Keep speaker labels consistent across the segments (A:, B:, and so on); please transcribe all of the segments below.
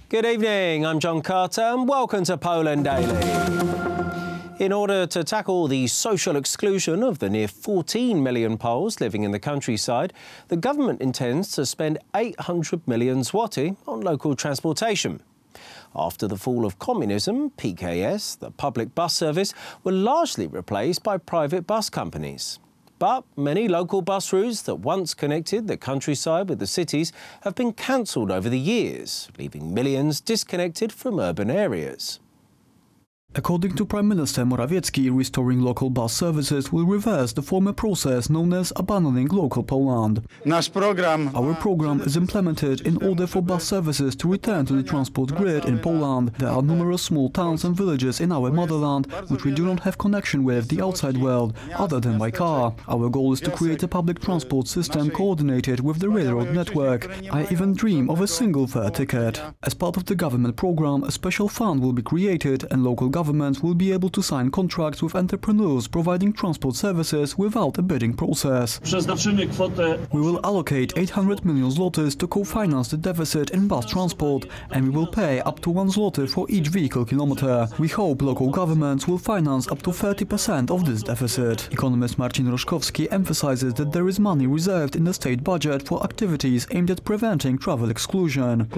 A: Good evening, I'm John Carter and welcome to Poland Daily. In order to tackle the social exclusion of the near 14 million Poles living in the countryside, the government intends to spend 800 million zloty on local transportation. After the fall of communism, PKS, the public bus service, were largely replaced by private bus companies. But many local bus routes that once connected the countryside with the cities have been cancelled over the years, leaving millions disconnected from urban areas.
B: According to Prime Minister Morawiecki, restoring local bus services will reverse the former process known as abandoning local Poland. Our program is implemented in order for bus services to return to the transport grid in Poland. There are numerous small towns and villages in our motherland which we do not have connection with the outside world, other than by car. Our goal is to create a public transport system coordinated with the railroad network. I even dream of a single fare ticket. As part of the government program, a special fund will be created and local governments will be able to sign contracts with entrepreneurs providing transport services without a bidding process. We will allocate 800 million zlotys to co-finance the deficit in bus transport, and we will pay up to 1 zloty for each vehicle kilometer. We hope local governments will finance up to 30% of this deficit. Economist Marcin Roszkowski emphasizes that there is money reserved in the state budget for activities aimed at preventing travel exclusion.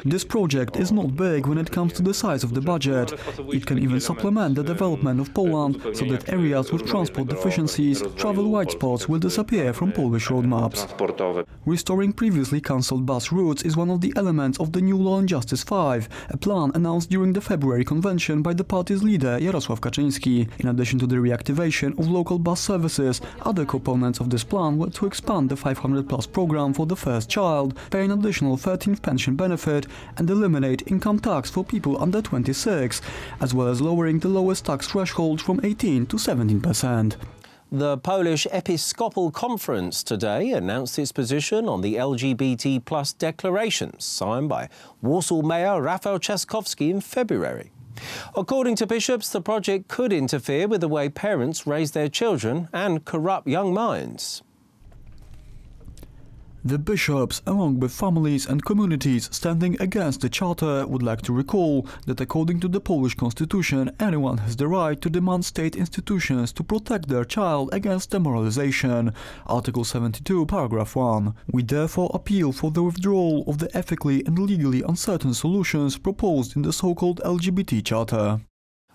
B: This project is not big when it comes to the size of the budget. It can even supplement the development of Poland so that areas with transport deficiencies, travel white spots will disappear from Polish road maps. Restoring previously cancelled bus routes is one of the elements of the new Law and Justice 5, a plan announced during the February convention by the party's leader Jarosław Kaczyński. In addition to the reactivation of local bus services, other components of this plan were to expand the 500+ program for the first child, pay an additional 13th pension benefit, and eliminate income tax for people under 26. As well as lowering the lowest tax threshold from 18 to 17%.
A: The Polish Episcopal Conference today announced its position on the LGBT+ declarations signed by Warsaw Mayor Rafał Trzaskowski in February. According to bishops, the project could interfere with the way parents raise their children and corrupt young minds.
B: The bishops, along with families and communities standing against the charter, would like to recall that according to the Polish constitution, anyone has the right to demand state institutions to protect their child against demoralization. Article 72, paragraph 1. We therefore appeal for the withdrawal of the ethically and legally uncertain solutions proposed in the so-called LGBT charter.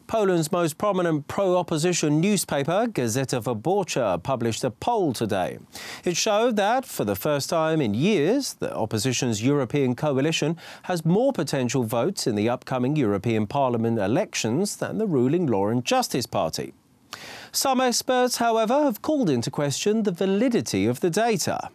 A: Poland's most prominent pro-opposition newspaper, Gazeta Wyborcza, published a poll today. It showed that, for the first time in years, the opposition's European coalition has more potential votes in the upcoming European Parliament elections than the ruling Law and Justice Party. Some experts, however, have called into question the validity of the data.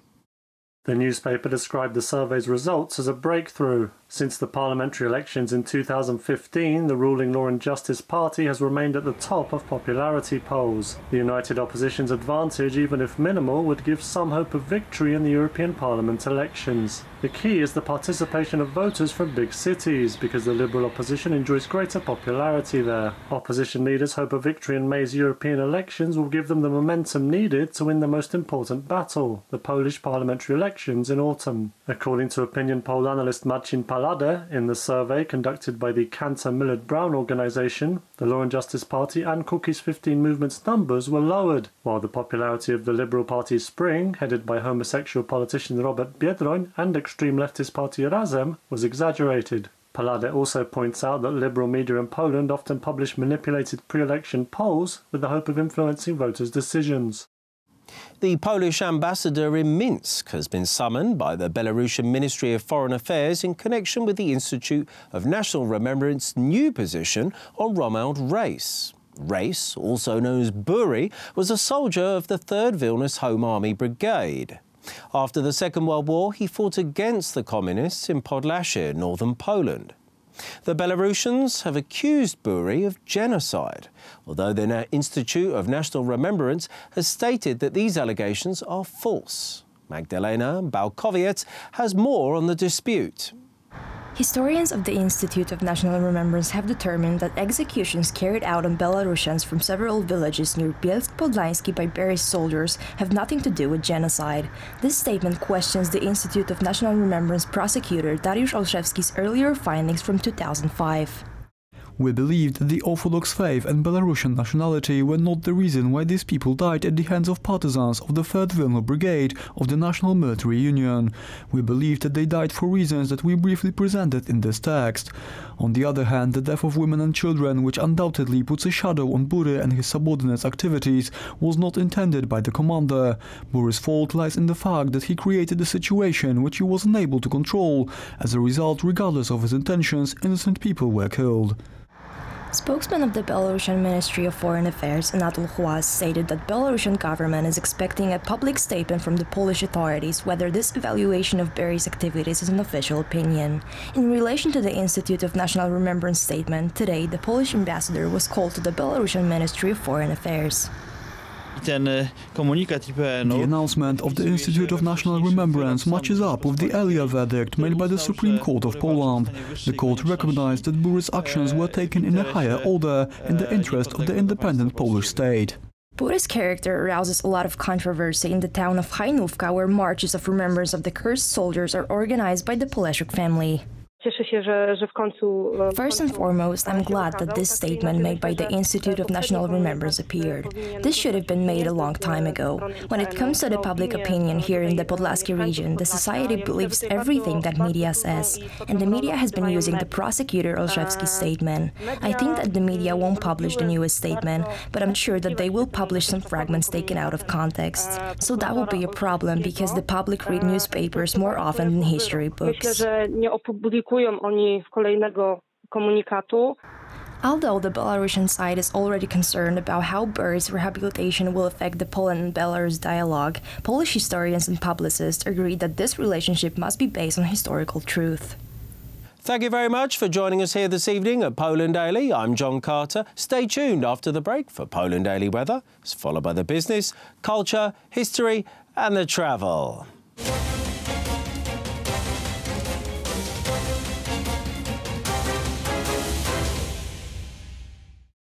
C: The newspaper described the survey's results as a breakthrough. Since the parliamentary elections in 2015, the ruling Law and Justice Party has remained at the top of popularity polls. The united opposition's advantage, even if minimal, would give some hope of victory in the European Parliament elections. The key is the participation of voters from big cities, because the Liberal opposition enjoys greater popularity there. Opposition leaders hope a victory in May's European elections will give them the momentum needed to win the most important battle, the Polish parliamentary elections in autumn. According to opinion poll analyst Marcin in the survey conducted by the Cantor Millard Brown organisation, the Law and Justice Party and Kukiz 15 movement's numbers were lowered, while the popularity of the Liberal Party's Spring, headed by homosexual politician Robert Biedroń, and extreme leftist party Razem, was exaggerated. Palade also points out that liberal media in Poland often publish manipulated pre-election polls with the hope of influencing voters' decisions.
A: The Polish ambassador in Minsk has been summoned by the Belarusian Ministry of Foreign Affairs in connection with the Institute of National Remembrance's new position on Romuald Race. Race, also known as Bury, was a soldier of the 3rd Vilnius Home Army Brigade. After the Second World War, he fought against the communists in Podlasie, northern Poland. The Belarusians have accused Bury of genocide, although the Institute of National Remembrance has stated that these allegations are false. Magdalena Bałkowiec has more on the dispute.
D: Historians of the Institute of National Remembrance have determined that executions carried out on Belarusians from several villages near Bielsk-Podlański by Bery's soldiers have nothing to do with genocide. This statement questions the Institute of National Remembrance prosecutor Dariusz Olszewski's earlier findings from 2005.
B: We believe that the Orthodox faith and Belarusian nationality were not the reason why these people died at the hands of partisans of the 3rd Vilno Brigade of the National Military Union. We believe that they died for reasons that we briefly presented in this text. On the other hand, the death of women and children, which undoubtedly puts a shadow on Bury and his subordinates' activities, was not intended by the commander. Bury's fault lies in the fact that he created a situation which he was unable to control. As a result, regardless of his intentions, innocent people were killed.
D: Spokesman of the Belarusian Ministry of Foreign Affairs, Anatol Huas, stated that Belarusian government is expecting a public statement from the Polish authorities whether this evaluation of Bery's activities is an official opinion. In relation to the Institute of National Remembrance statement, today the Polish ambassador was called to the Belarusian Ministry of Foreign Affairs.
B: The announcement of the Institute of National Remembrance matches up with the earlier verdict made by the Supreme Court of Poland. The court recognized that Bury's actions were taken in a higher order in the interest of the independent Polish state.
D: Bury's character arouses a lot of controversy in the town of Hajnówka, where marches of remembrance of the cursed soldiers are organized by the Poleszczuk family. First and foremost, I'm glad that this statement made by the Institute of National Remembrance appeared. This should have been made a long time ago. When it comes to the public opinion here in the Podlaski region, the society believes everything that media says, and the media has been using the prosecutor Olszewski's statement. I think that the media won't publish the newest statement, but I'm sure that they will publish some fragments taken out of context. So that will be a problem because the public read newspapers more often than history books. Although the Belarusian side is already concerned about how Bery's rehabilitation will affect the Poland and Belarus dialogue, Polish historians and publicists agree that this relationship must be based on historical truth.
A: Thank you very much for joining us here this evening at Poland Daily. I'm John Carter. Stay tuned after the break for Poland Daily Weather. It's followed by the business, culture, history and the travel.